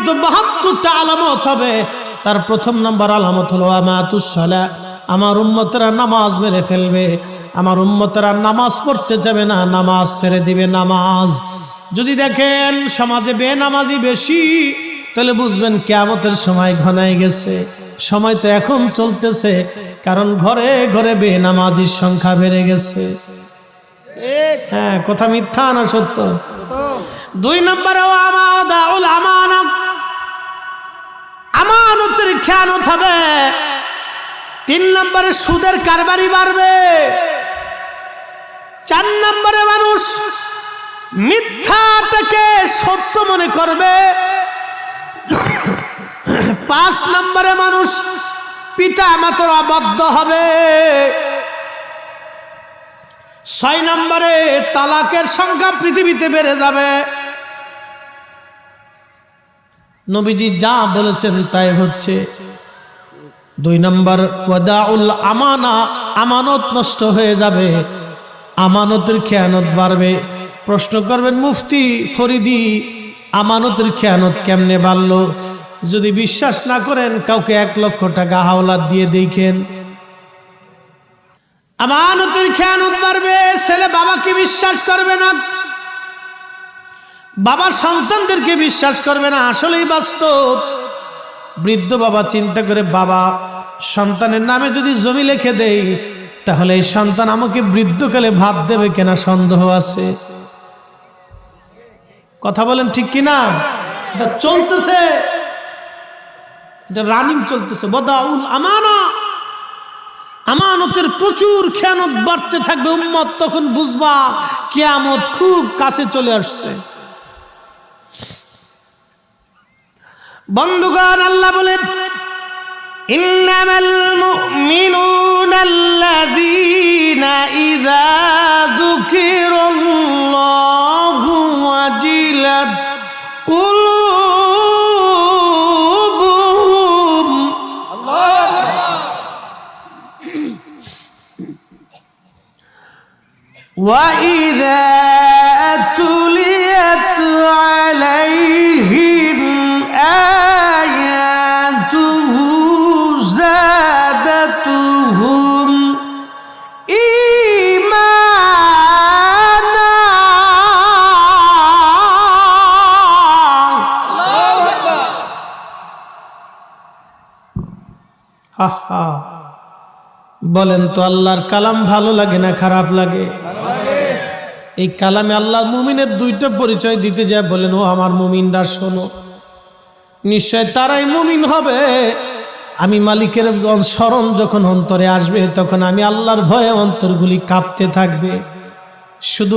মধ্যে 72টা আলামত হবে। তার প্রথম নাম্বার আলামত হলো আমাতুস সালাহ, আমার উম্মতরা নামাজ মেরে ফেলবে, আমার উম্মতরা নামাজ পড়তে যাবে না, নামাজ ছেড়ে দিবে। নামাজ যদি দেখেন সমাজে বেনামাজি বেশি, তাহলে বুঝবেন কিয়ামতের সময় ঘনায় গেছে। সময় তো এখন চলতেছে, কারণ ঘরে ঘরে বেনামাজির সংখ্যা বেড়ে গেছে। হ্যাঁ, কথা মিথ্যা না সত্য? 2 নম্বরে আমানতের খেয়ানত হবে। 3 নম্বরে সুদের কারবারি বাড়বে। 4 নম্বরে মানুষ মিথ্যাটাকে সত্য মনে করবে। 5 নম্বরে মানুষ পিতা মাতার অবাধ্য হবে। 6 নম্বরে তালাকের সংখ্যা পৃথিবীতে বেড়ে যাবে। নবীজি যা বলেছেন তাই হচ্ছে। 2 নম্বর ওয়াদাউল আমানা, আমানত নষ্ট হয়ে যাবে, আমানতের খেয়ানত বাড়বে। প্রশ্ন করবেন মুফতি ফরিদি, আমানতের খেয়ানত কেমনে বাড়লো? যদি বিশ্বাস না করেন, কাউকে 1 লক্ষ টাকা হাওলাত দিয়ে দেখেন, আমানতের খেয়ানত বাড়বে। ছেলে বাবাকে বিশ্বাস করবে না, বাবা সন্তানদেরকে বিশ্বাস করবে না। আসলেই বাস্তব। বৃদ্ধ বাবা চিন্তা করে, বাবা সন্তানের নামে যদি জমি লিখে দেই, তাহলে এই সন্তান আমাকে বৃদ্ধকালে ভাত দেবে কিনা সন্দেহ আছে। কথা বলেন ঠিক কিনা? এটা চলতেছে, এটা রানিং চলতেছে। বদাউল আমানা, আমানতের প্রচুর খেয়ানত বাড়তে থাকবে। উম্মত তখন বুঝবা কিয়ামত খুব কাছে চলে আসছে। বন্ধুগণ, আল্লাহ বলেন, ইন্নামাল মুমিনুনা আল্লাযীনা ইযা যুকিরাল্লাহু ওয়াজিলাত কুলুবুহুম। ওয়া ইযা তুলিয়াত আলাইহিম আয়াতুহু যাদাতুহুম ঈমানা। আল্লাহু আকবার। বলেন তো, আল্লাহর কালাম ভালো লাগে না খারাপ লাগে? এই কালামে আল্লাহ মুমিনের 2টা পরিচয় দিতে যায়, বলেন, ও আমার মুমিনরা শোনো, নিশ্চয় তারাই মুমিন হবে। আমি মালিকের স্মরণ যখন অন্তরে আসবে, তখন আমি আল্লাহর ভয়ে অন্তরগুলি কাঁপতে থাকবে। শুধু